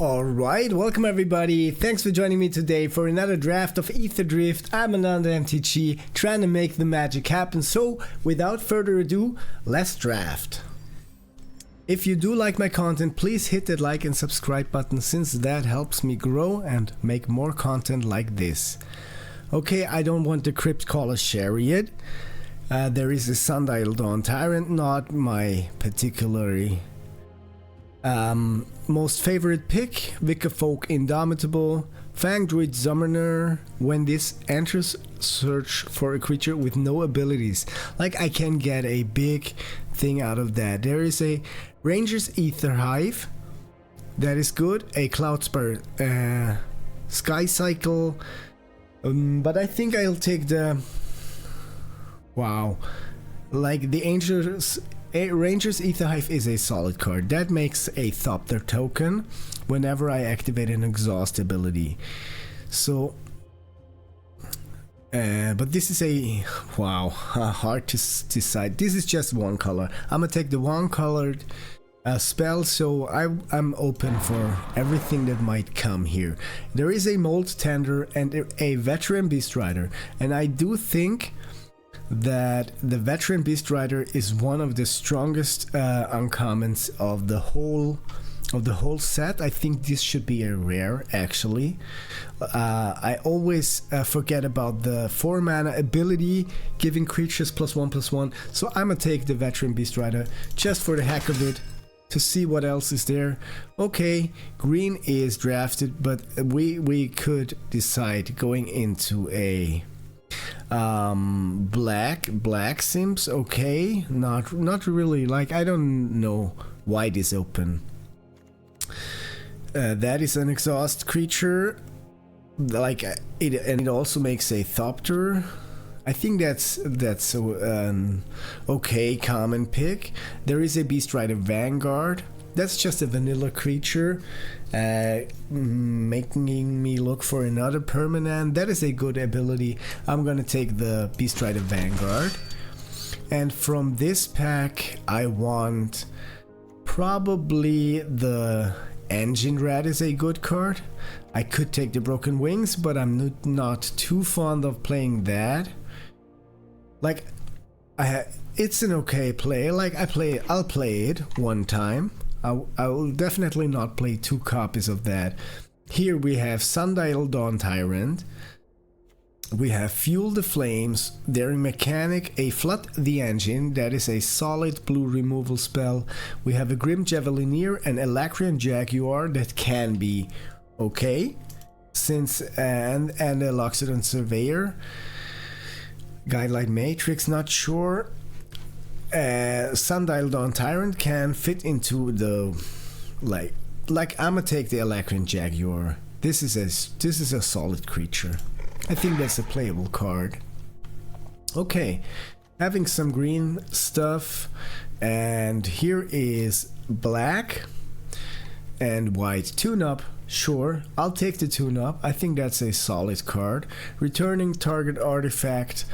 Alright, welcome everybody. Thanks for joining me today for another draft of Aetherdrift. I'm another MTG trying to make the magic happen. So without further ado, let's draft. If you do like my content, please hit that like and subscribe button, since that helps me grow and make more content like this. Okay, I don't want the Crypt Caller Chariot. There is a Sundial Dawn Tyrant, not my particularly most favorite pick. Vicar Folk Indomitable, Fang Druid Summoner. When this enters, search for a creature with no abilities. Like, I can get a big thing out of that. There is a Ranger's Aether Hive, that is good. A Cloudspire Sky Cycle, but I think I'll take the like the Ranger's Aether Hive is a solid card. That makes a Thopter token whenever I activate an exhaust ability. So, but this is a hard to decide. This is just one color. I'm gonna take the one colored spell, so I'm open for everything that might come here. There is a Mold Tender and a Veteran Beastrider, and I do think that the Veteran Beastrider is one of the strongest uncommons of the whole set. I think this should be a rare, actually. I always forget about the 4 mana ability giving creatures +1/+1, so I'm gonna take the Veteran Beastrider just for the heck of it, to see what else is there. Okay, green is drafted, but we could decide going into a black seems okay. Not really, like, I don't know why this open. That is an exhaust creature, like it, and it also makes a Thopter. I think that's an okay common pick. There is a Beastrider Vanguard. That's just a vanilla creature, making me look for another permanent. That is a good ability. I'm gonna take the Beastrider Vanguard. And from this pack, I want probably the Engine Rat is a good card. I could take the Broken Wings, but I'm not too fond of playing that. Like, it's an okay play. Like, I'll play it one time. I will definitely not play 2 copies of that. Here we have Sundial Dawn Tyrant. We have Fuel the Flames, Daring Mechanic, a Flood the Engine, that is a solid blue removal spell. We have a Grim Javelineer and Elacrian Jaguar, that can be okay, since and a Loxodon Surveyor. Guidelight Matrix, not sure. Sundial Dawn Tyrant can fit into the like I'm gonna take the Elacrian Jaguar. This is a solid creature. I think that's a playable card. Okay, having some green stuff, and here is black and white tune-up. Sure, I'll take the tune-up. I think that's a solid card. Returning target artifact.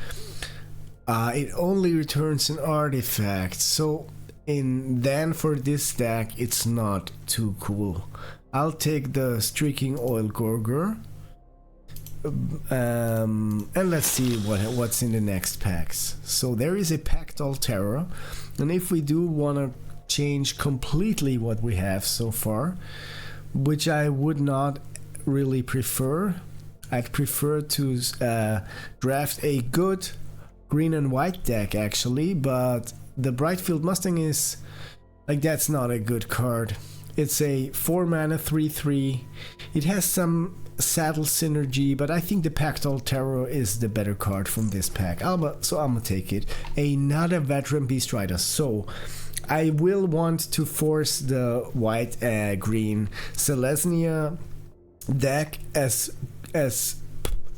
It only returns an artifact, so then for this deck it's not too cool. I'll take the Streaking Oil Gorger, and let's see what's in the next packs. So there is a Pact Altera, and if we do want to change completely what we have so far, which I would not really prefer, I'd prefer to draft a good green and white deck, actually, but the Brightfield Mustang is like, that's not a good card. It's a 4 mana 3/3. It has some saddle synergy, but I think the Pact Altera is the better card from this pack. So I'm gonna take it. Another Veteran Beastrider. So I will want to force the white green Selesnya deck as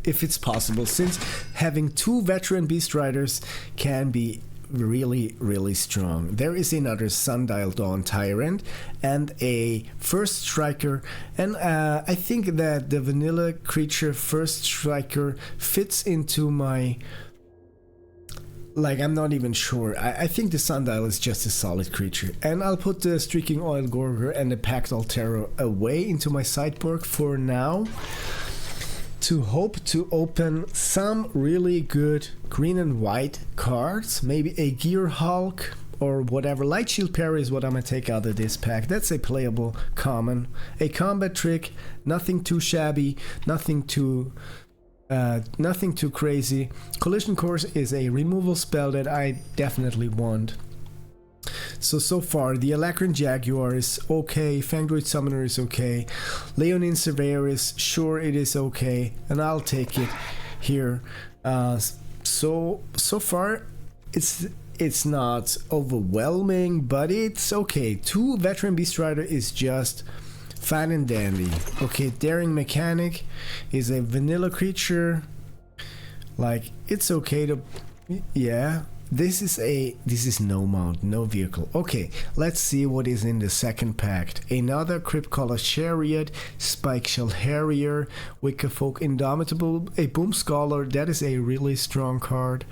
if it's possible, since having 2 Veteran Beastriders can be really strong. There is another Sundial Dawn Tyrant and a First Striker, and I think that the vanilla creature First Striker fits into my Like, I'm not even sure. I think the Sundial is just a solid creature. And I'll put the Streaking Oil Gorger and the Pact Altera away into my sideboard for now, to hope to open some really good green and white cards. Maybe a Gear Hulk or whatever. Light Shield Parry is what I'm going to take out of this pack. That's a playable common. A combat trick, nothing too shabby, nothing too crazy. Collision Course is a removal spell that I definitely want. So far, the Alacran Jaguar is okay, Fangdroid Summoner is okay, Leonine Surveyor is, sure, it is okay, and I'll take it here. So far, it's not overwhelming, but it's okay. 2 Veteran Beastrider is just fine and dandy. Okay, Daring Mechanic is a vanilla creature. Like, it's okay to, yeah. This is no mount, no vehicle. Okay, let's see what is in the second pack. Another Cryptcaller Chariot, Spike Shell Harrier, Wiccafolk Indomitable, a Boom Scholar, that is a really strong card.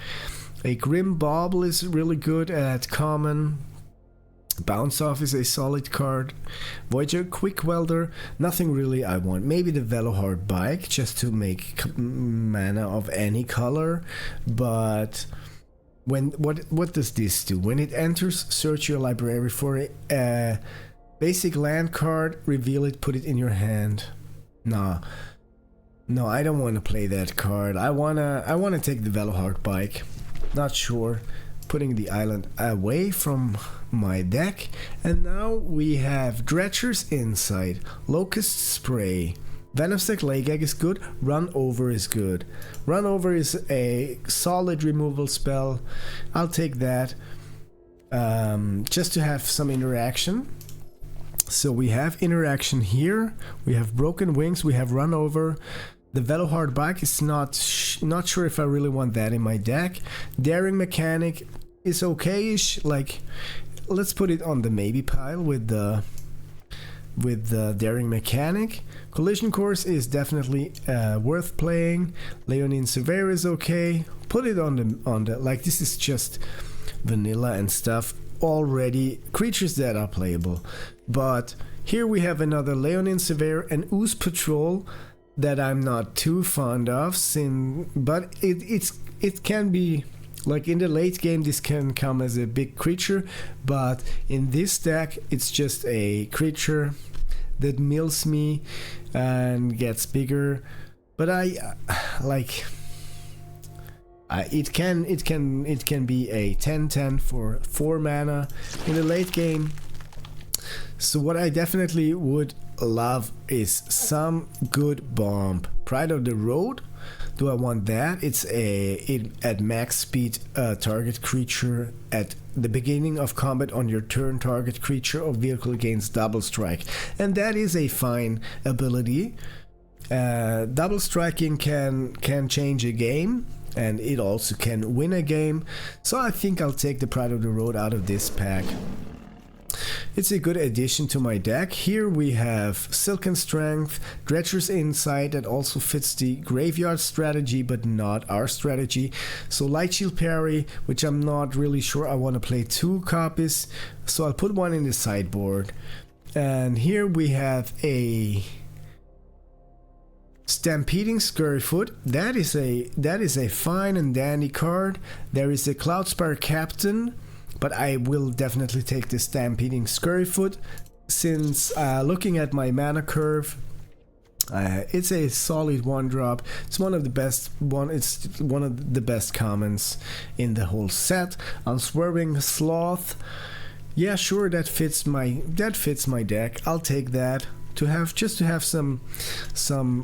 A Grim Bauble is really good at common. Bounce Off is a solid card. Voyager Quick Welder, nothing really I want. Maybe the Velohard Bike, just to make mana of any color, but what does this do? When it enters, search your library for a basic land card, reveal it, put it in your hand. No, I don't want to play that card. I wanna take the Velohard Bike. Not sure. Putting the island away from my deck, and now we have Dredger's Insight, Locust Spray, Venomsac Legag is good, Run Over is good. Run Over is a solid removal spell. I'll take that, just to have some interaction. So we have interaction here, we have Broken Wings, we have Run Over. The Velohard Bike is not sure if I really want that in my deck. Daring Mechanic is okay-ish, like, let's put it on the maybe pile with the Daring Mechanic. Collision Course is definitely worth playing. Leonine Surveyor is okay. Put it on the like, this is just vanilla and stuff already, creatures that are playable. But here we have another Leonine Surveyor and Ooze Patrol that I'm not too fond of, but it can be, like, in the late game this can come as a big creature, but in this deck it's just a creature that mills me and gets bigger. But it can be a 10/10 for 4 mana in the late game. So what I definitely would love is some good bomb. Pride of the Road, do I want that? It's at max speed, target creature at the beginning of combat on your turn, target creature or vehicle gains double strike, and that is a fine ability. Double striking can change a game, and it also can win a game, so I think I'll take the Pride of the Road out of this pack. It's a good addition to my deck. Here we have Silken Strength, Dredger's Insight, that also fits the graveyard strategy but not our strategy. So Light Shield Parry, which I'm not really sure I want to play 2 copies, so I'll put one in the sideboard. And here we have a Stampeding Scurryfoot. That is a fine and dandy card. There is a Cloudspire Captain, but I will definitely take the Stampeding Scurryfoot, since looking at my mana curve, it's a solid 1-drop. It's one of the best commons in the whole set. Unswerving Sloth, yeah, sure, that fits my deck. I'll take that to have some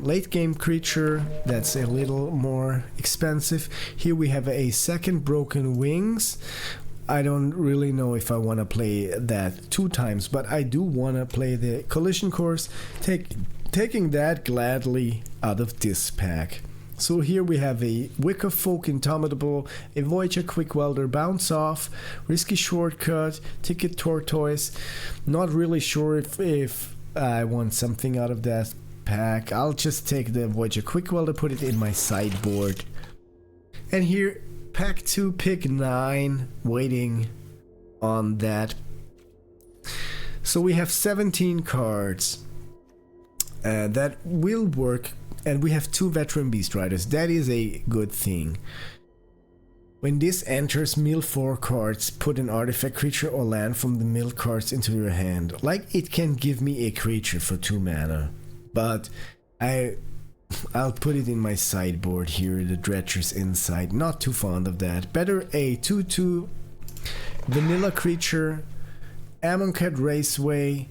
late game creature that's a little more expensive. Here we have a second Broken Wings. I don't really know if I want to play that 2 times, but I do want to play the Collision Course, taking that gladly out of this pack. So here we have a Wiccafolk Indomitable, a Voyager Quick Welder, Bounce Off, Risky Shortcut, Ticket Tortoise. Not really sure if I want something out of that pack. I'll just take the Voyager Quick Welder, put it in my sideboard. And here pack 2, pick 9, waiting on that. So we have 17 cards that will work, and we have 2 Veteran Beastriders. That is a good thing. When this enters, mill 4 cards, put an artifact, creature or land from the mill cards into your hand. Like, it can give me a creature for 2 mana, but I'll put it in my sideboard here, the Dredger's Insight. Not too fond of that. Better a 2/2 vanilla creature, Amonkhet Raceway.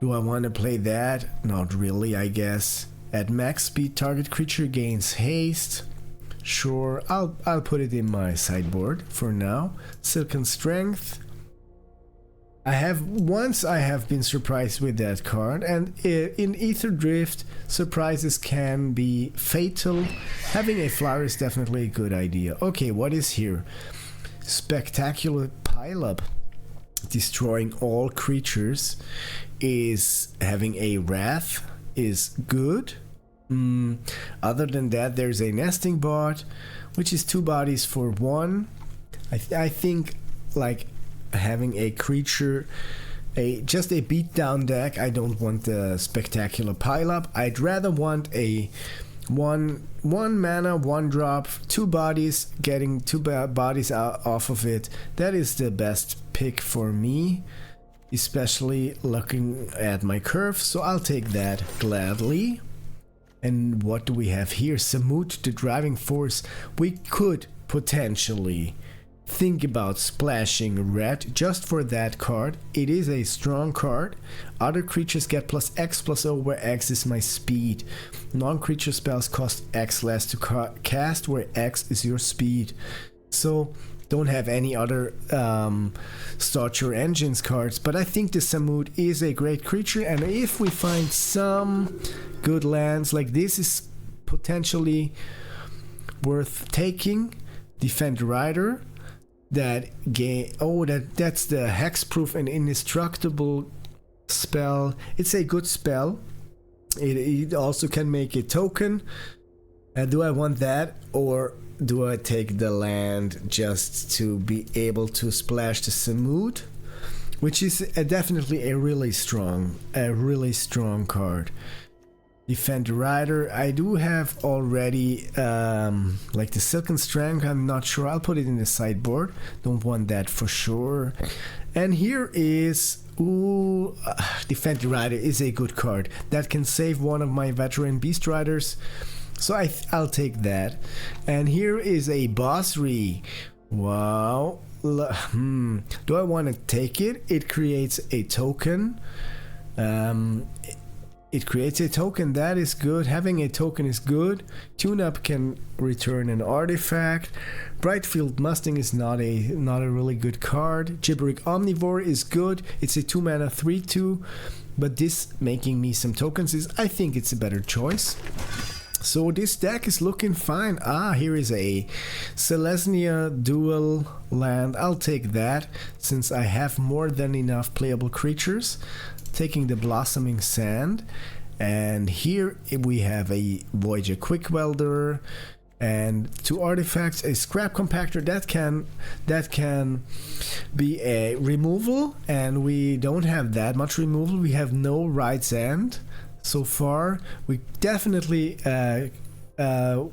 Do I want to play that? Not really, I guess. At max speed, target creature gains haste. Sure, I'll put it in my sideboard for now. Silken Strength. I have been surprised with that card, and in Aetherdrift, surprises can be fatal. Having a flower is definitely a good idea. Okay, what is here? Spectacular Pileup. Destroying all creatures is having a Wrath is good. Other than that, there's a Nesting Bot, which is 2 bodies for 1. I think like having a creature, just a beatdown deck. I don't want the Spectacular Pileup. I'd rather want a one mana, 1 drop, 2 bodies, getting 2 bodies out off of it. That is the best pick for me, especially looking at my curve. So I'll take that gladly. And what do we have here? Samut, the driving force. We could potentially think about splashing red just for that card. It is a strong card. Other creatures get +X+O, where X is my speed. Non-creature spells cost X less to cast, where X is your speed. So don't have any other Start Your Engines cards, but I think the Samut is a great creature, and if we find some good lands, like this is potentially worth taking. Defend Rider. That's the hexproof and indestructible spell. It's a good spell. It also can make a token. Do I want that, or do I take the land just to be able to splash the Samut, which is definitely a really strong card. Defend Rider. I do have already like the Silken Strength. I'm not sure. I'll put it in the sideboard. Don't want that for sure. And here is Defend Rider is a good card that can save one of my Veteran Beastriders. So I'll take that. And here is a Bossry. Wow. Do I want to take it? It creates a token. It creates a token. That is good. Having a token is good. Tune-up can return an artifact. Brightfield Mustang is not a really good card. Gibberic Omnivore is good. It's a 2 mana 3/2, but this making me some tokens is, I think it's a better choice. So this deck is looking fine. Here is a Selesnya dual land. I'll take that since I have more than enough playable creatures. Taking the Blossoming Sand, and here we have a Voyager Quick Welder and 2 artifacts, a Scrap Compactor that can be a removal, and we don't have that much removal. We have no Right's End so far. We definitely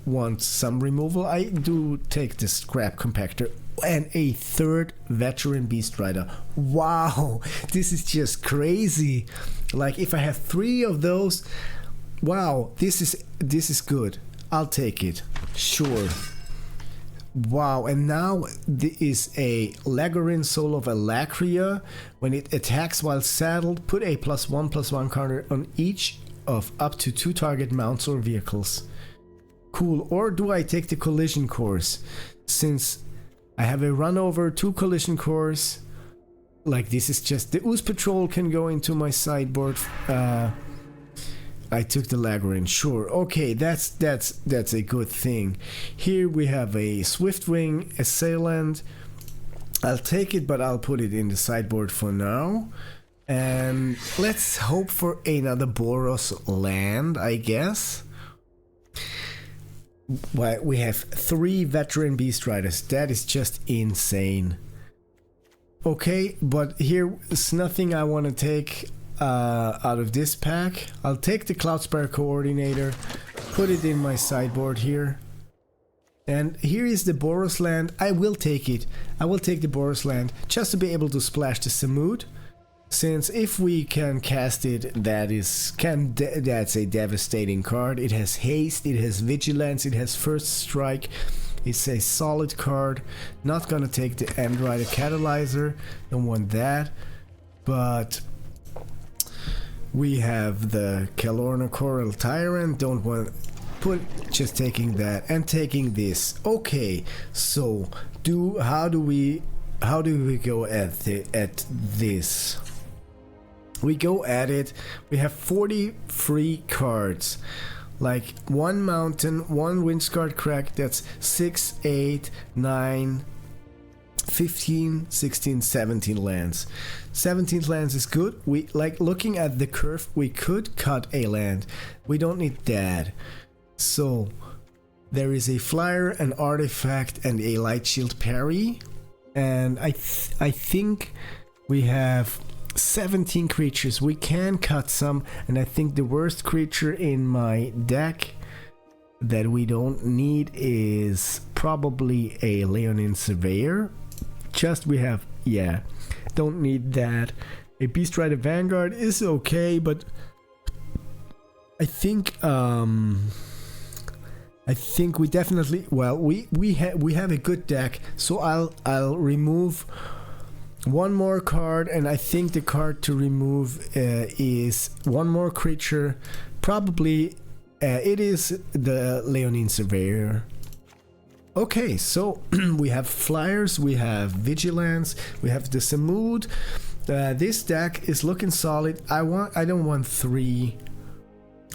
want some removal. I do take the Scrap Compactor and a 3rd Veteran Beastrider. Wow, this is just crazy. Like, if I have 3 of those, wow, this is good. I'll take it, sure. Wow, and now there is a Lagorine, Soul of Alakria. When it attacks while saddled, put a +1/+1 counter on each of up to 2 target mounts or vehicles. Cool. Or do I take the Collision Course? Since I have a run over 2 Collision Course, like this is just the Ooze Patrol can go into my sideboard. I took the Lagorine, sure. Okay, that's a good thing. Here we have a Swiftwing Assailant. I'll take it, but I'll put it in the sideboard for now. And let's hope for another Boros land, I guess. we have 3 Veteran Beastriders. That is just insane. Okay, but here's nothing I want to take out of this pack. I'll take the Cloudspire Coordinator, put it in my sideboard here. And here is the Boros land. I will take it. I will take the Boros land just to be able to splash the Samud. Since if we can cast it, that's a devastating card. It has haste, it has vigilance, it has first strike. It's a solid card. Not gonna take the Endrider Catalyzer. Don't want that. But we have the Kalorna Coral Tyrant. Don't want just taking that and taking this. Okay, so how do we go at this? We go at it. We have 40 free cards. Like 1 mountain, 1 Windscarred Crack, that's 6, 8, 9, 15, 16, 17 lands. 17 lands is good. We like looking at the curve, we could cut a land. We don't need that. So there is a flyer, an artifact, and a light shield parry. And I think we have 17 creatures. We can cut some, and I think the worst creature in my deck that we don't need is probably a Leonin Surveyor. We have, yeah, don't need that. A Beastrider Vanguard is okay, but I think we definitely, well, we have a good deck, so I'll remove one more card, and I think the card to remove is one more creature. Probably it is the Leonin Surveyor. Okay, so we have flyers, we have vigilance, we have the Samud. This deck is looking solid. I don't want 3.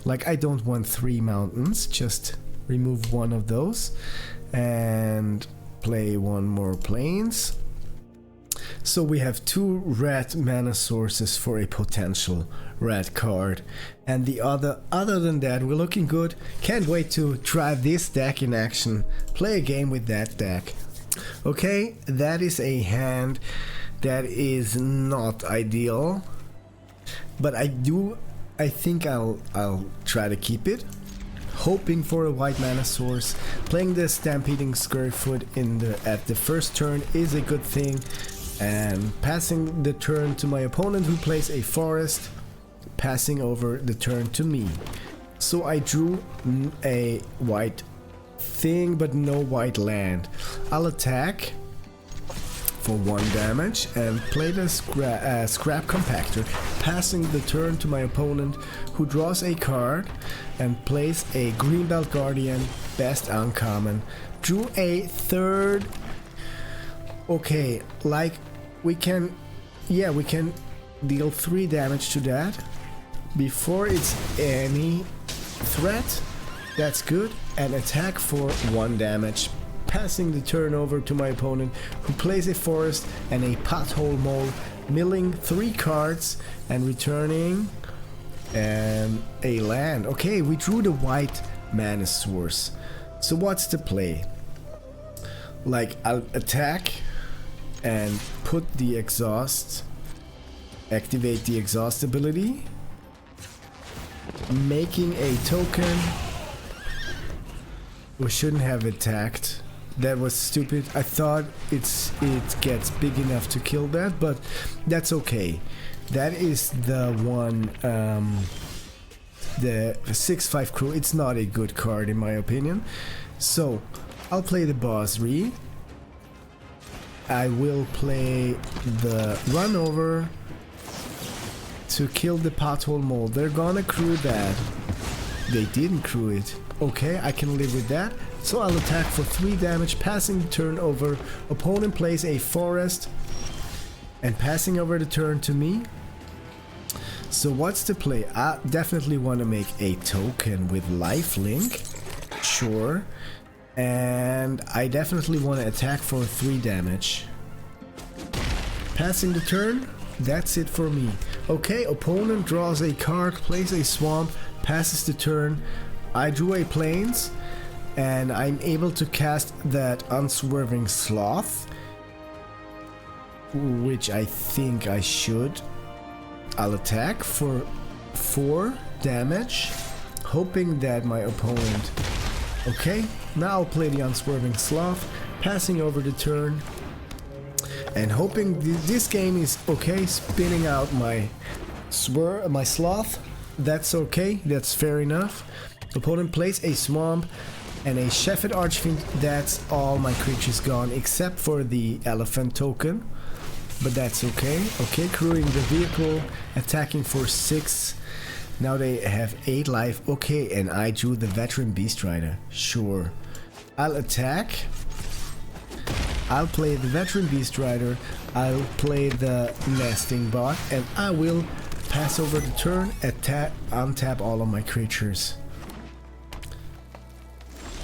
Like, I don't want 3 mountains. Just remove one of those and play one more plains. So we have 2 red mana sources for a potential red card, and the other than that, we're looking good. Can't wait to try this deck in action, play a game with that deck. Okay, that is a hand that is not ideal, but I think I'll try to keep it, hoping for a white mana source. Playing the Stampeding Scurryfoot at the first turn is a good thing, and passing the turn to my opponent who plays a forest, passing over the turn to me. So I drew a white thing but no white land. I'll attack for 1 damage and play the Scrap Compactor, passing the turn to my opponent who draws a card and plays a Greenbelt Guardian, best uncommon. Drew a 3rd. Okay, like we can deal 3 damage to that before it's any threat. That's good. And attack for 1 damage, passing the turn over to my opponent who plays a forest and a Pothole Mole, milling 3 cards and returning a land. Okay, we drew the white mana source. So what's the play? Like, I'll attack and put the exhaust, activate the exhaust ability, making a token. We shouldn't have attacked. That was stupid. I thought it gets big enough to kill that, but that's okay. That is the one, the 6/5 crew. It's not a good card in my opinion. So I'll play the Bosri. I will play the Run Over to kill the Pothole Mole. They're gonna crew that. They didn't crew it. Okay, I can live with that. So I'll attack for 3 damage, passing the turn over. Opponent plays a forest and passing over the turn to me. So what's the play? I definitely want to make a token with lifelink. Sure. And I definitely want to attack for 3 damage. Passing the turn, that's it for me. Okay, opponent draws a card, plays a swamp, passes the turn. I drew a plains, and I'm able to cast that Unswerving Sloth, which I think I should. I'll attack for 4 damage, hoping that my opponent... Okay, now I'll play the Unswerving Sloth, passing over the turn, and hoping this game is okay, spinning out my Sloth. That's okay, that's fair enough. Opponent plays a Swamp and a Shepherd Archfiend. That's all my creatures gone, except for the Elephant token. But that's okay. Okay, crewing the vehicle, attacking for 6. Now they have 8 life. Okay, and I drew the Veteran Beastrider. Sure. I'll attack. I'll play the Veteran Beastrider. I'll play the Nesting Bot, and I will pass over the turn, untap all of my creatures.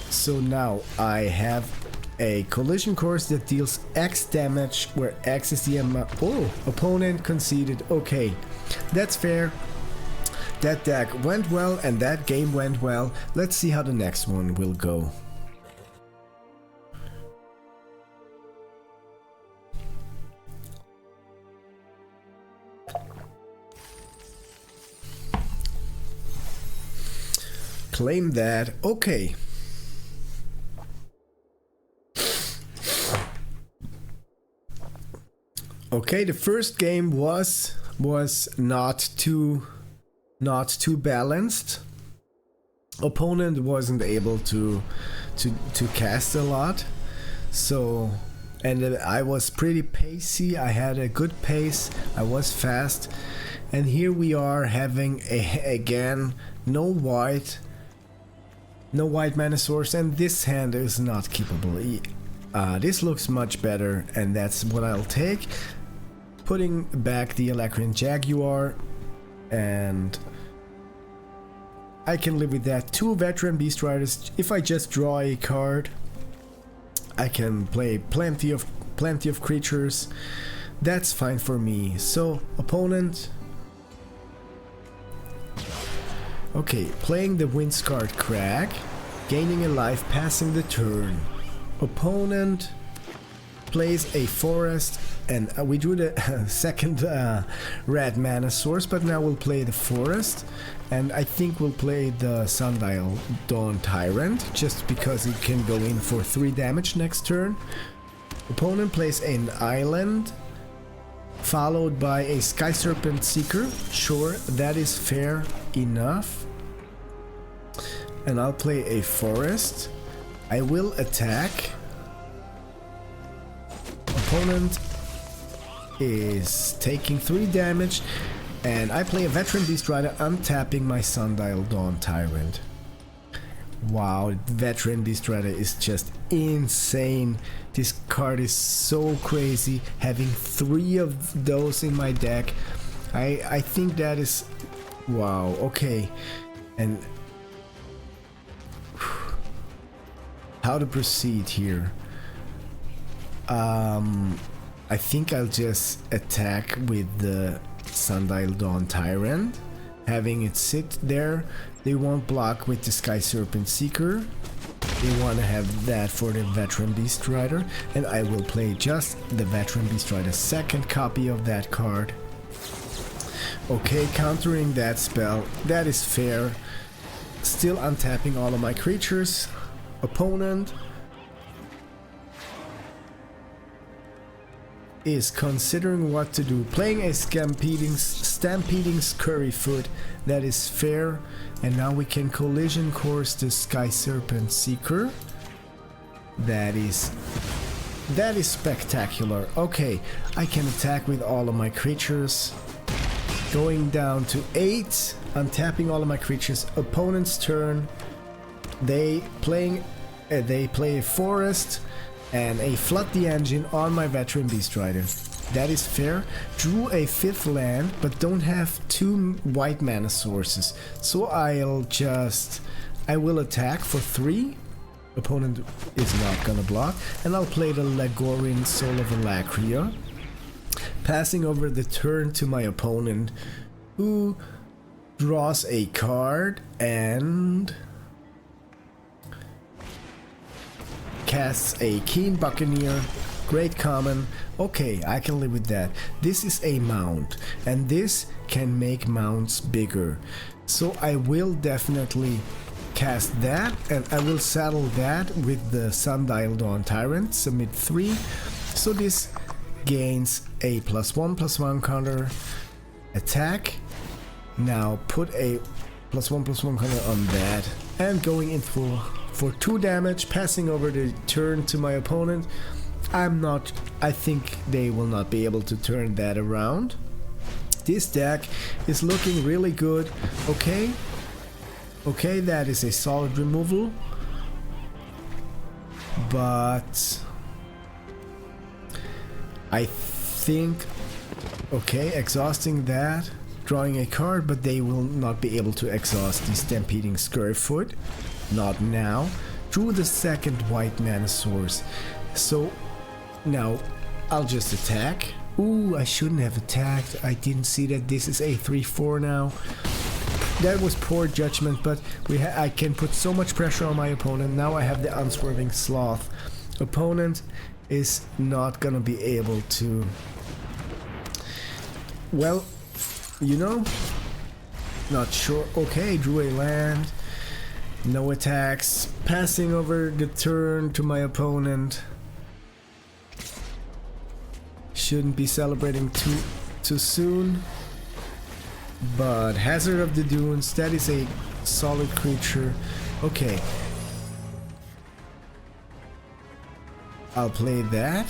So now I have a collision course that deals X damage, where X is the amount. Oh, opponent conceded. Okay, that's fair. That deck went well and that game went well. Let's see how the next one will go. Claim that. Okay. Okay, the first game was not too balanced. Opponent wasn't able to cast a lot, so, and I was pretty pacey. I had a good pace. I was fast, and here we are having again no white mana source, and this hand is not keepable. This looks much better, and that's what I'll take. Putting back the Electric Jaguar, and I can live with that. 2 Veteran Beastriders. If I just draw a card, I can play plenty of creatures. That's fine for me. So opponent. Okay, playing the Windscarred Crag, gaining a life, passing the turn. Opponent plays a forest, and we drew the second red mana source, but now we'll play the forest, and I think we'll play the Sundial Dawn Tyrant, just because it can go in for 3 damage next turn. Opponent plays an island, followed by a Sky Serpent Seeker. Sure, that is fair enough. And I'll play a forest. I will attack. Opponent is taking 3 damage, and I play a Veteran Beastrider, untapping my Sundial Dawn Tyrant. Wow, Veteran Beastrider is just insane. This card is so crazy, having 3 of those in my deck. I think that is... wow, okay. And how to proceed here? I think I'll just attack with the Sundial Dawn Tyrant, having it sit there. They won't block with the Sky Serpent Seeker. They want to have that for the Veteran Beastrider, and I will play just the Veteran Beastrider, second copy of that card. Okay, countering that spell, that is fair. Still untapping all of my creatures. Opponent is considering what to do. Playing a Stampeding Scurryfoot, that is fair. And now we can collision course the Sky Serpent Seeker. That is spectacular. Okay, I can attack with all of my creatures. Going down to 8, untapping all of my creatures. Opponent's turn. They play a forest and a Flood the Engine on my Veteran Beastrider. That is fair. Drew a 5th land, but don't have 2 white mana sources. So I will attack for 3. Opponent is not gonna block. And I'll play the Lagorian Soul of Elacria, passing over the turn to my opponent, who draws a card, and casts a Keen Buccaneer, great common. Okay, I can live with that. This is a mount, and this can make mounts bigger. So I will definitely cast that, and I will saddle that with the Sundial Dawn Tyrant, submit 3. So this gains a +1/+1 counter attack. Now put a +1/+1 counter on that, and going in for 2 damage, passing over the turn to my opponent. I think they will not be able to turn that around. This deck is looking really good. Okay, that is a solid removal, but I think, okay, exhausting that, drawing a card, but they will not be able to exhaust the Stampeding Scurryfoot. Not now. Drew the second white mana source. So now I'll just attack. Ooh, I shouldn't have attacked. I didn't see that this is a 3/4 now. That was poor judgment, but I can put so much pressure on my opponent. Now I have the Unswerving Sloth. Opponent is not gonna be able to, well, you know, not sure. Okay, drew a land, no attacks, passing over the turn to my opponent. Shouldn't be celebrating too soon, but Hazard of the Dunes, that is a solid creature. Okay, I'll play that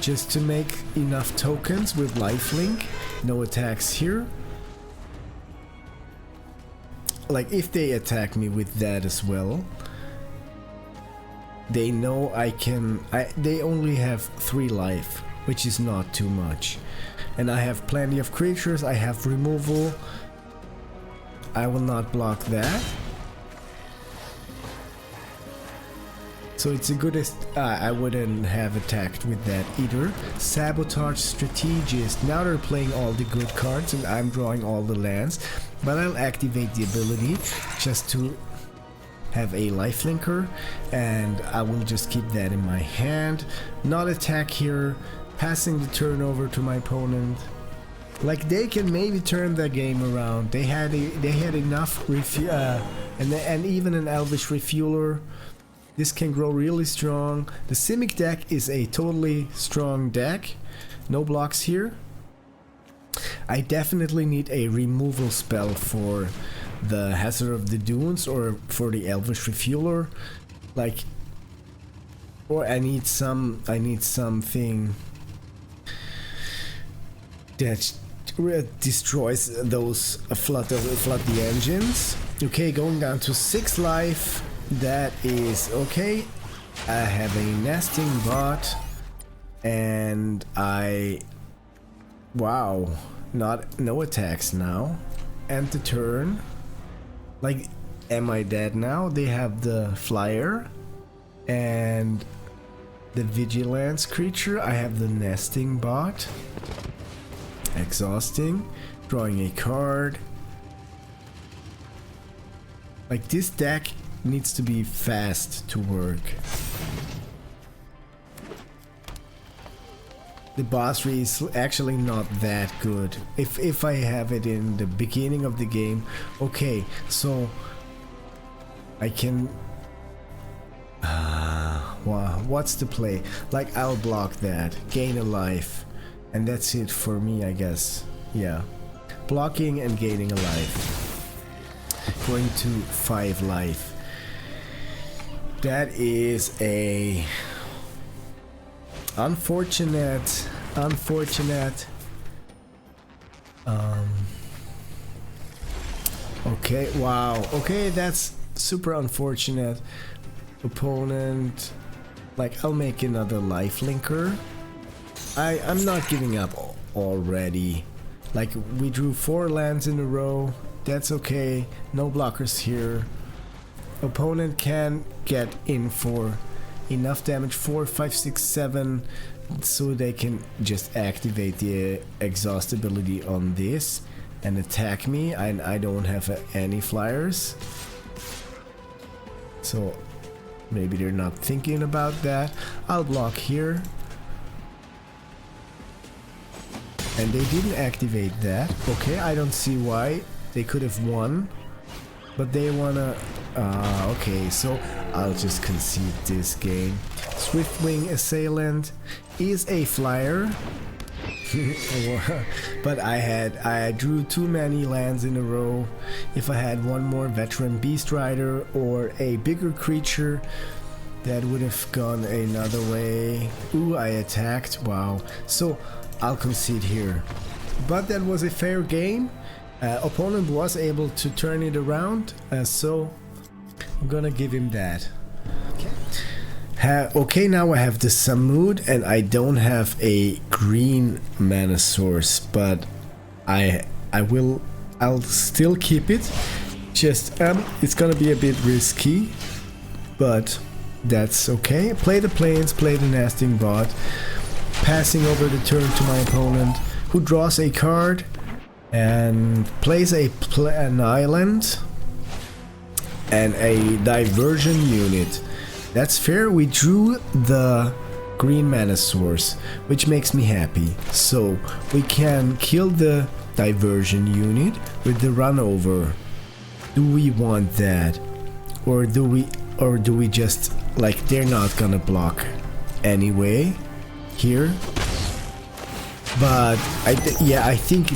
just to make enough tokens with lifelink. No attacks here. Like, if they attack me with that as well, they know I can. They only have 3 life, which is not too much, and I have plenty of creatures. I have removal. I will not block that. So it's a good. I wouldn't have attacked with that either. Sabotage Strategist. Now they're playing all the good cards, and I'm drawing all the lands. But I'll activate the ability just to have a lifelinker, and I will just keep that in my hand. Not attack here. Passing the turn over to my opponent. Like, they can maybe turn their game around. They had enough and even an Elvish Refueler. This can grow really strong. The Simic deck is a totally strong deck. No blocks here. I definitely need a removal spell for the Hazard of the Dunes or for the Elvish Refueler. Like, or I need something that destroys those flood the engines. Okay, going down to 6 life. That is okay. I have a nesting bot, and wow, no attacks now. End the turn. Like, am I dead now? They have the flyer and the vigilance creature. I have the nesting bot. Exhausting. Drawing a card. Like, this deck needs to be fast to work. The boss tree is actually not that good. If I have it in the beginning of the game, okay, so I can. Wow, what's the play? Like, I'll block that, gain a life, and that's it for me, I guess. Yeah, blocking and gaining a life. Going to 5 life. That is a unfortunate. Okay, wow. Okay, that's super unfortunate. Opponent. Like, I'll make another lifelinker. I'm not giving up already. Like, we drew 4 lands in a row. That's okay. No blockers here. Opponent can get in for enough damage, 4, 5, 6, 7, so they can just activate the exhaust ability on this and attack me, and I don't have any flyers. So Maybe they're not thinking about that. I'll block here. And they didn't activate that. Okay, I don't see why. They could have won. But they wanna... okay, so I'll just concede this game. Swiftwing Assailant is a flyer. But I drew too many lands in a row. If I had one more Veteran Beastrider or a bigger creature, that would have gone another way. Ooh, I attacked. Wow. So I'll concede here. But that was a fair game. Opponent was able to turn it around, so I'm gonna give him that. Okay, now I have the Samud and I don't have a green mana source, but I'll still keep it. Just it's gonna be a bit risky, but that's okay. Play the plains, play the nesting bot, passing over the turn to my opponent, who draws a card and plays an island and a diversion unit. That's fair. We drew the green mana source, which makes me happy. So we can kill the diversion unit with the run over. Do we want that, or do we just, like, they're not gonna block anyway here? But I think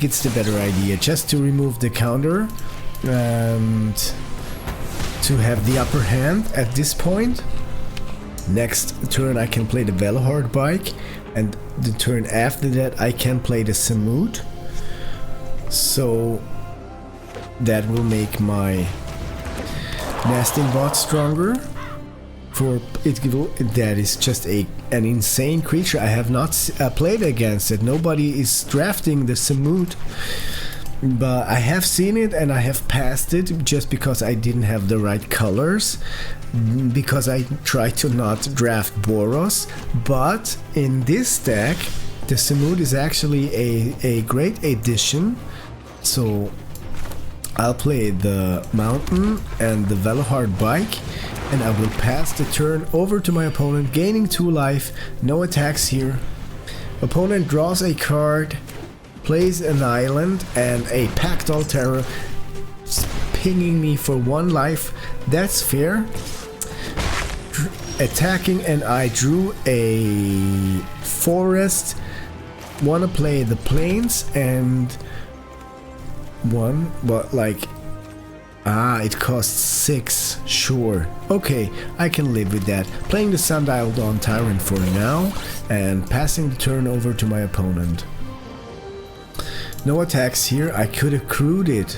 it's the better idea, just to remove the counter and to have the upper hand at this point. Next turn I can play the Velohard Bike, and the turn after that I can play the Samud. So that will make my nesting bot stronger. For it, that is just an insane creature. I have not played against it. Nobody is drafting the Samud, but I have seen it and I have passed it just because I didn't have the right colors, because I tried to not draft Boros. But in this deck the Samud is actually a great addition, so I'll play the Mountain and the Velohard Bike, and I will pass the turn over to my opponent, gaining 2 life. No attacks here. Opponent draws a card, plays an island and a Pact Altera, pinging me for 1 life. That's fair. Attacking, and I drew a forest. Wanna play the plains and one, but like, it costs 6. Sure. Okay, I can live with that. Playing the Sundial Dawn Tyrant for now and passing the turn over to my opponent. No attacks here. I could have crewed it.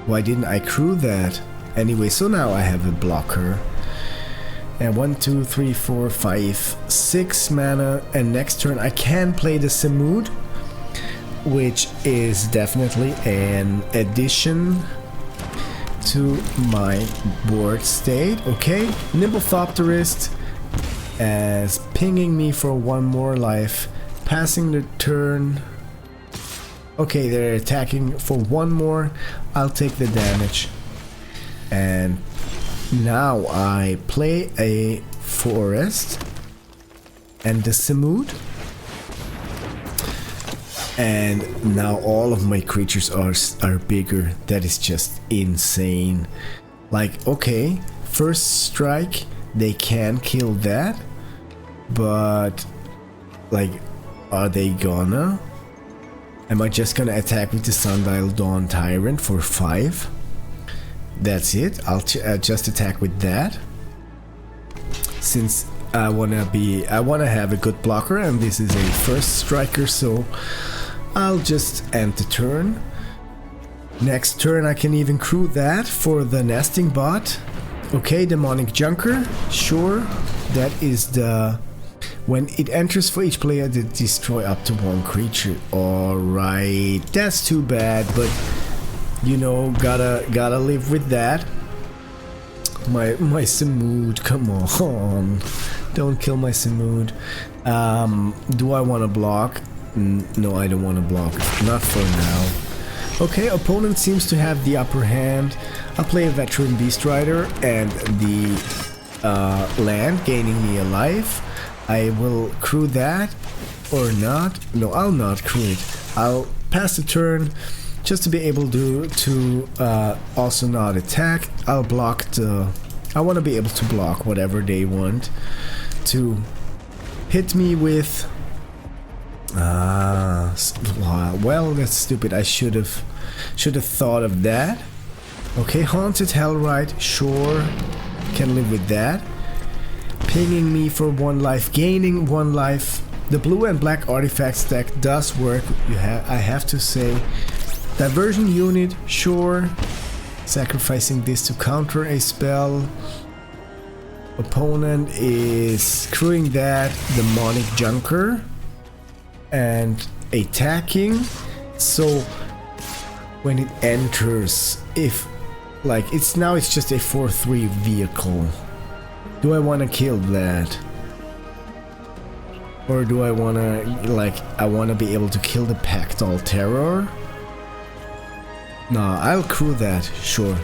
Why didn't I crew that? Anyway, so now I have a blocker. And 1, 2, 3, 4, 5, 6 mana, and next turn I can play the Samud, which is definitely an addition to my board state. Okay, Nimblethopterist as pinging me for 1 more life, passing the turn. Okay, they're attacking for 1 more. I'll take the damage, and now I play a forest and the Samud, and now all of my creatures are bigger. That is just insane. Like, okay, first strike, they can kill that, but like, are they gonna? Am I just gonna attack with the Sundial Dawn Tyrant for 5? That's it. I'll just attack with that, since I wanna have a good blocker, and this is a first striker, so I'll just end the turn. Next turn I can even crew that for the nesting bot. Okay, Demonic Junker. Sure, that is the... When it enters for each player, they destroy up to 1 creature. Alright, that's too bad, but you know, gotta live with that. My Samud, come on. Don't kill my Samud. Do I want to block? No, I don't want to block. Not for now. Okay, opponent seems to have the upper hand. I'll play a Veteran Beastrider, and the land, gaining me a life. I will crew that or not. No, I'll not crew it. I'll pass the turn just to be able to also not attack. I'll block the... I want to be able to block whatever they want to hit me with. Well, that's stupid. I should have thought of that. Okay, Haunted Hellrite, sure, can live with that. Pinging me for 1 life, gaining 1 life. The blue and black artifacts deck does work. I have to say. Diversion unit, sure. Sacrificing this to counter a spell. Opponent is crewing that. Demonic Junker. And attacking. So when it enters, if like it's just a 4/3 vehicle, do I want to kill that, or do I want to I want to be able to kill the Pactol Terror? Nah, I'll crew that, sure,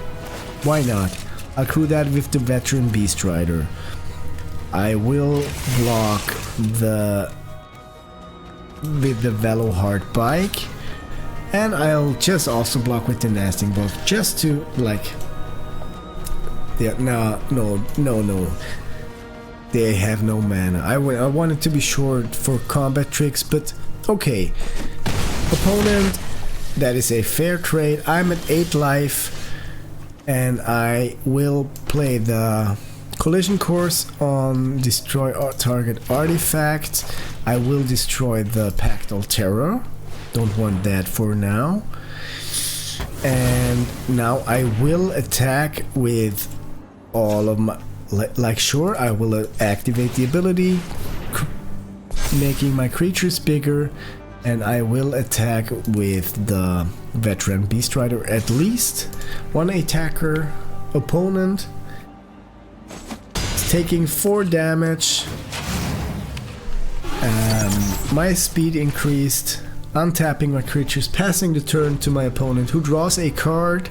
why not? I'll crew that with the Veteran Beastrider. I will block with the Velohard Bike, and I'll just also block with the Nasting Bolt, just to yeah, no, they have no mana. I wanted to be short for combat tricks, but okay. Opponent, that is a fair trade. I'm at 8 life, and I will play the Collision Course on destroy target artifact. I will destroy the Pactol Terror. Don't want that for now. And now I will attack with all of my... sure, I will activate the ability, making my creatures bigger, and I will attack with the Veteran Beastrider at least. 1 attacker. Opponent is taking 4 damage. My speed increased. Untapping my creatures, passing the turn to my opponent, who draws a card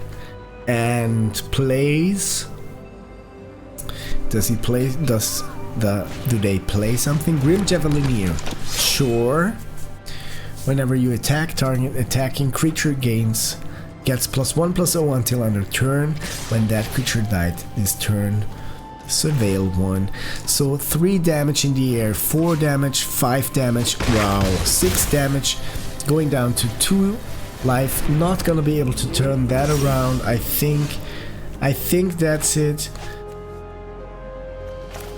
and plays. Does he play? Do they play something? Grim Javelineer. Sure. Whenever you attack, target attacking creature gets +1/+0 until end of turn. When that creature died this turn, surveil 1. So 3 damage in the air, 4 damage, 5 damage. Wow, 6 damage. Going down to 2 life. Not gonna be able to turn that around. I think that's it.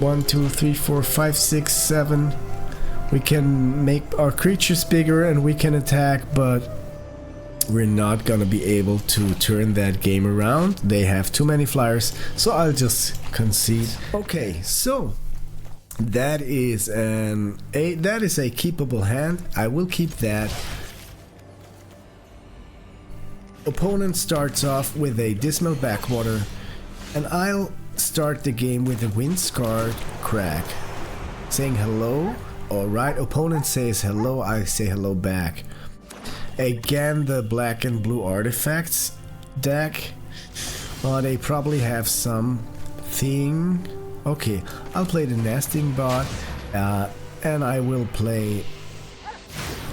1, 2, 3, 4, 5, 6, 7. We can make our creatures bigger and we can attack, but we're not gonna be able to turn that game around. They have too many flyers, so I'll just concede. Okay, so that is a keepable hand. I will keep that. Opponent starts off with a Dismal Backwater, and I'll start the game with a Windscarred Crack, saying hello. Alright, opponent says hello, I say hello back. Again, the black and blue artifacts deck. They probably have something. Okay, I'll play the Nesting Bot, and I will play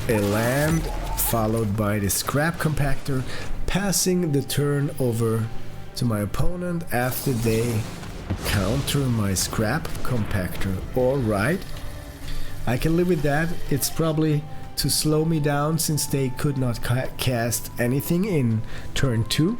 a land followed by the Scrap Compactor, passing the turn over to my opponent after they counter my Scrap Compactor. Alright, I can live with that. It's probably to slow me down since they could not cast anything in turn 2.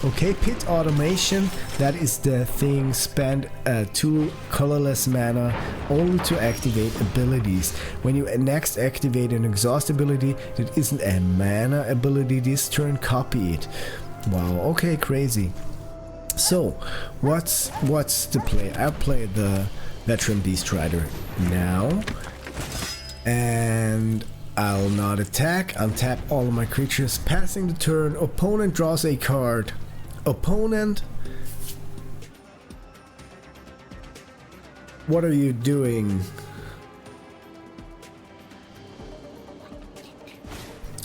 Okay, Pit Automation, that is the thing, spend 2 colorless mana only to activate abilities. When you next activate an exhaust ability that isn't a mana ability this turn, copy it. Wow, okay, crazy. So, what's the play? I'll play the Veteran Beastrider now, and I'll not attack, untap all of my creatures, passing the turn. Opponent draws a card. Opponent, what are you doing?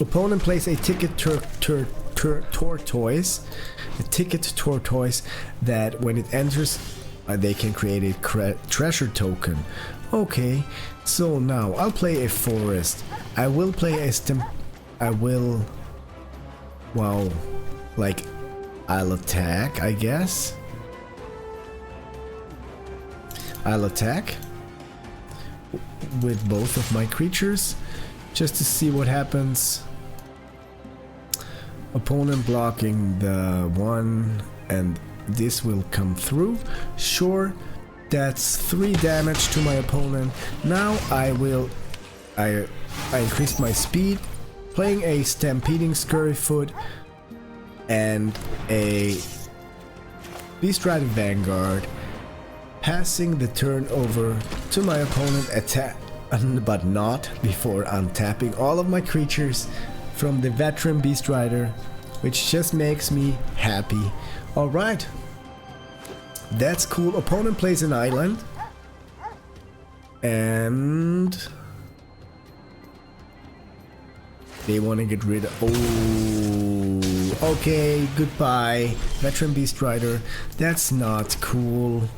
Opponent plays a Ticket Tortoise. A Ticket Tortoise that when it enters they can create a treasure token. Okay, so now I'll play a forest. I will play a wow, like I'll attack, I guess. I'll attack with both of my creatures just to see what happens. Opponent blocking the one, and this will come through. Sure, that's 3 damage to my opponent. Now I increased my speed, playing a Stampeding Scurryfoot and a Beastrider Vanguard, passing the turn over to my opponent, attack, but not before untapping all of my creatures from the Veteran Beastrider, which just makes me happy. Alright, that's cool. Opponent plays an island, and they want to get rid of... Oh, okay, goodbye, Veteran Beastrider. That's not cool.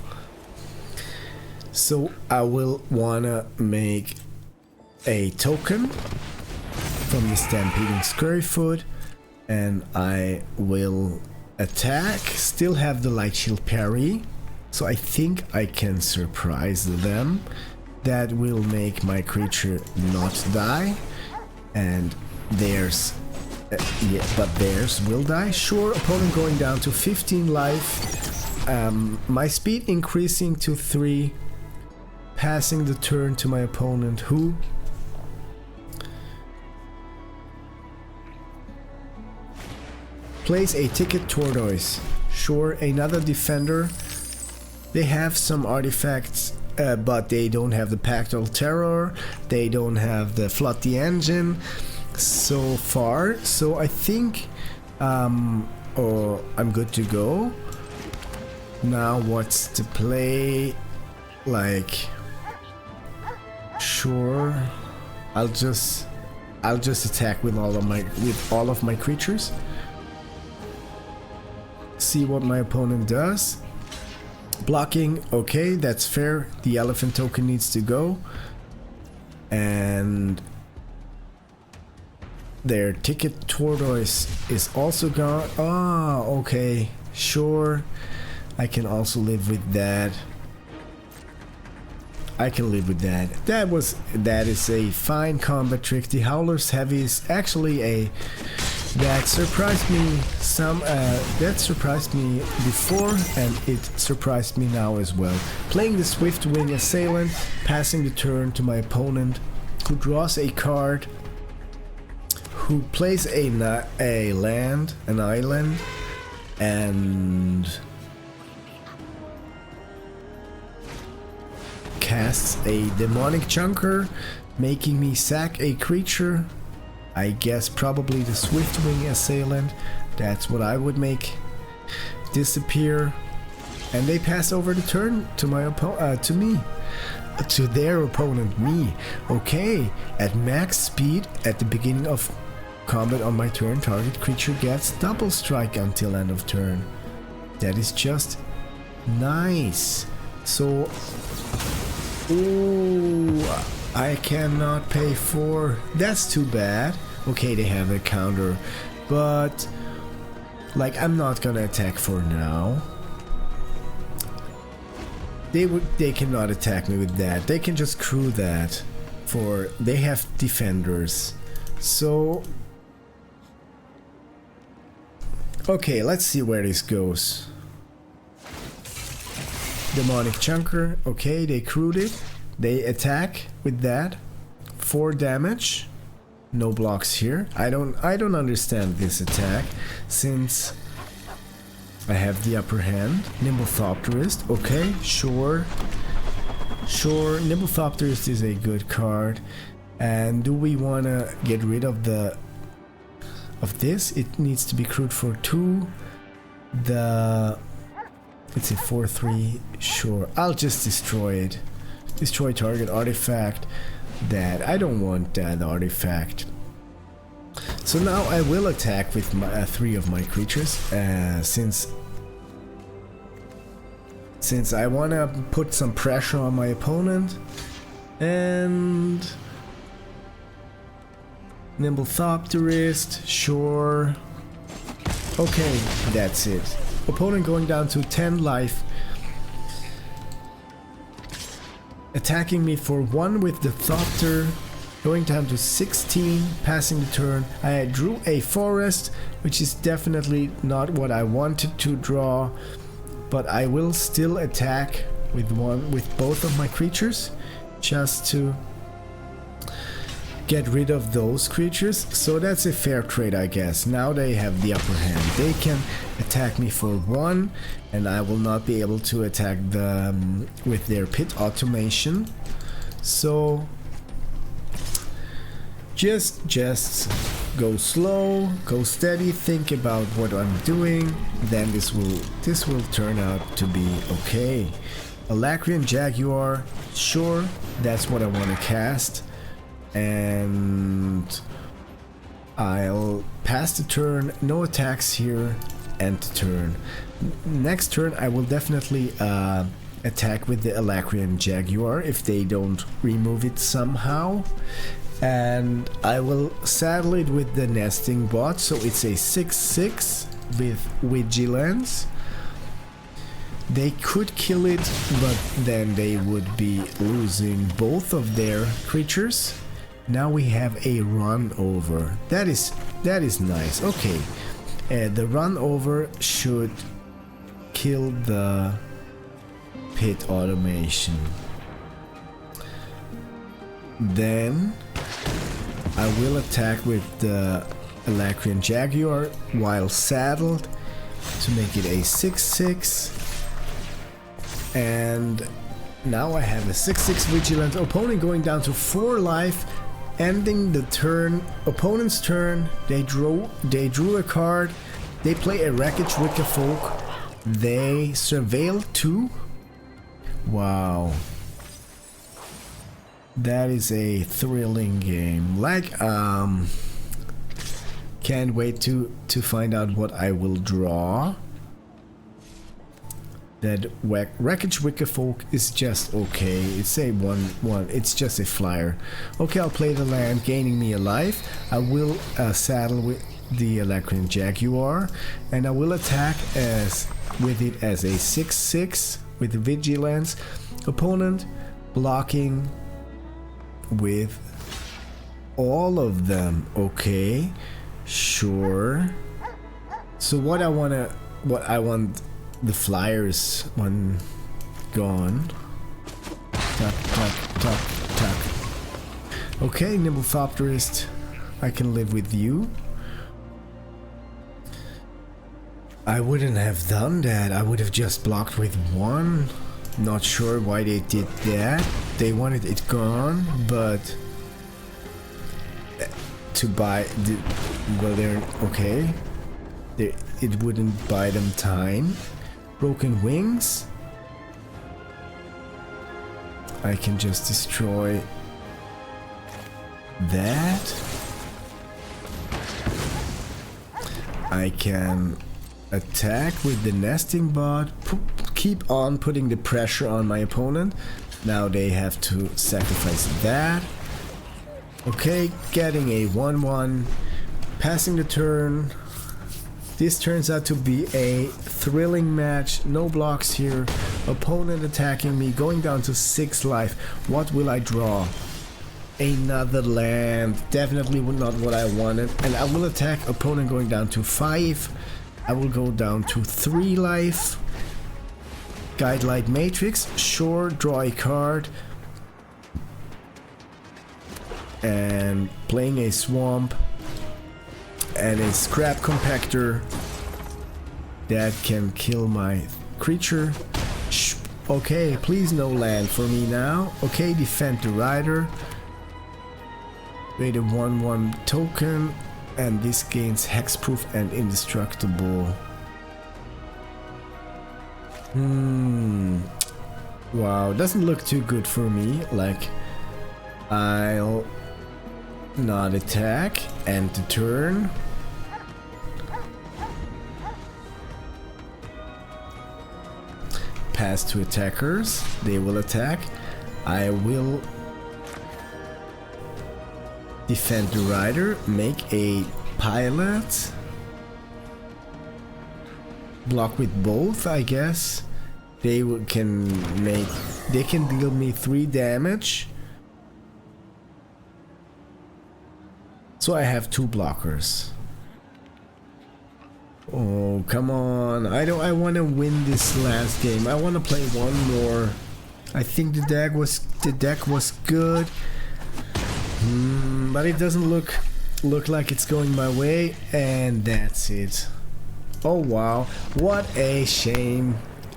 So I will wanna make a token from the Stampeding Scurryfoot, and I will attack. Still have the Light Shield parry, so I think I can surprise them. That will make my creature not die, and theirs, yeah, but theirs will die. Sure, opponent going down to 15 life. My speed increasing to 3. Passing the turn to my opponent, who plays a Ticket Tortoise. Sure, another defender. They have some artifacts, but they don't have the Pactal Terror. They don't have the Flood the Engine so far. So I think I'm good to go. Now what's to play? Like... Sure, I'll just attack with all of my creatures. See what my opponent does. Blocking, okay, that's fair. The elephant token needs to go, and their Ticket Tortoise is also gone. Ah, okay, sure. I can also live with that. I can live with that. That is a fine combat trick. The Howler's Heavy is actually that surprised me that surprised me before, and it surprised me now as well. Playing the Swift Wing Assailant, passing the turn to my opponent, who draws a card, who plays a land, an island, and casts a Demonic Junker, making me sack a creature. I guess probably the Swiftwing Assailant. That's what I would make disappear. And they pass over the turn to my to me. To their opponent, me. Okay, at max speed at the beginning of combat on my turn, target creature gets double strike until end of turn. That is just nice. So... Ooh, I cannot pay 4. That's too bad. Okay, they have a counter, but like I'm not gonna attack for now. They cannot attack me with that. They can just crew that. For they have defenders. So okay, let's see where this goes. Demonic Chunker, okay, they crewed it. They attack with that. 4 damage. No blocks here. I don't understand this attack, since I have the upper hand. Nimblethopterist, okay, sure. Sure, Nimblethopterist is a good card. And do we wanna get rid of this? It needs to be crewed for 2. It's a 4/3, sure. I'll just destroy it. Destroy target artifact. That I don't want that artifact. So now I will attack with my 3 of my creatures, since since I want to put some pressure on my opponent. And Nimblethopterist, sure. Okay, that's it. Opponent going down to 10 life. Attacking me for 1 with the Thopter. Going down to 16, passing the turn. I drew a forest, which is definitely not what I wanted to draw. But I will still attack with both of my creatures, just to get rid of those creatures. So that's a fair trade, I guess. Now they have the upper hand. They can attack me for 1, and I will not be able to attack them with their pit automation. So just go slow, go steady, think about what I'm doing, then this will turn out to be okay. Alacrian Jaguar, sure, that's what I want to cast. And I'll pass the turn, no attacks here, end turn. Next turn I will definitely attack with the Alacrian Jaguar if they don't remove it somehow. And I will saddle it with the nesting bot, so it's a 6/6 with vigilance. They could kill it, but then they would be losing both of their creatures. Now we have a run over. That is nice. Okay, the run over should kill the pit automation. Then I will attack with the Alacrian Jaguar while saddled to make it a 6/6. And now I have a 6/6 vigilance. Opponent going down to 4 life, ending the turn. Opponent's turn. They drew a card. They play a Wreckage Wickerfolk. They surveil 2. Wow. That is a thrilling game. Like, can't wait to find out what I will draw. That Wreckage Wickerfolk is just okay. It's a 1/1. It's just a flyer. Okay, I'll play the land, gaining me a life. I will saddle with the Alacrian Jaguar, and I will attack with it as a 6/6 with vigilance. Opponent blocking with all of them. Okay, sure. So what I want the flyers one gone. Tuck, tuck, tuck, tuck. Okay, Nimblethopterist, I can live with you. I wouldn't have done that. I would have just blocked with 1. Not sure why they did that. They wanted it gone, but to buy well, they're okay. It wouldn't buy them time. Broken Wings. I can just destroy that. I can attack with the nesting bot. Keep on putting the pressure on my opponent. Now they have to sacrifice that. Okay, getting a 1/1. Passing the turn. This turns out to be a thrilling match. No blocks here. Opponent attacking me, going down to 6 life. What will I draw? Another land. Definitely not what I wanted. And I will attack. Opponent going down to 5. I will go down to 3 life. Guidelight Matrix, sure, draw a card. And playing a swamp and a scrap compactor that can kill my creature. Okay, please no land for me now. Okay, defend the rider. Create a 1/1 token, and this gains hexproof and indestructible. Wow, doesn't look too good for me. Like, I'll not attack, end the turn. pass to attackers. They will attack. I will defend the rider, make a pilot, block with both, I guess. They can deal me 3 damage. So I have 2 blockers. Oh, come on. I want to win this last game. I want to play one more. I think the deck was good. But it doesn't look like it's going my way, and that's it. Oh wow, what a shame.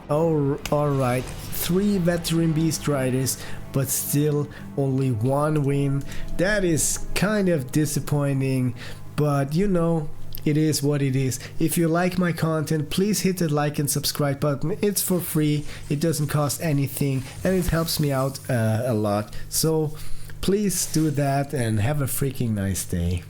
Oh, alright, 3 Veteran Beastriders, but still only 1 win. That is kind of disappointing, but you know, it is what it is. If you like my content, please hit the like and subscribe button. It's for free, it doesn't cost anything, and it helps me out a lot. So please do that and have a freaking nice day.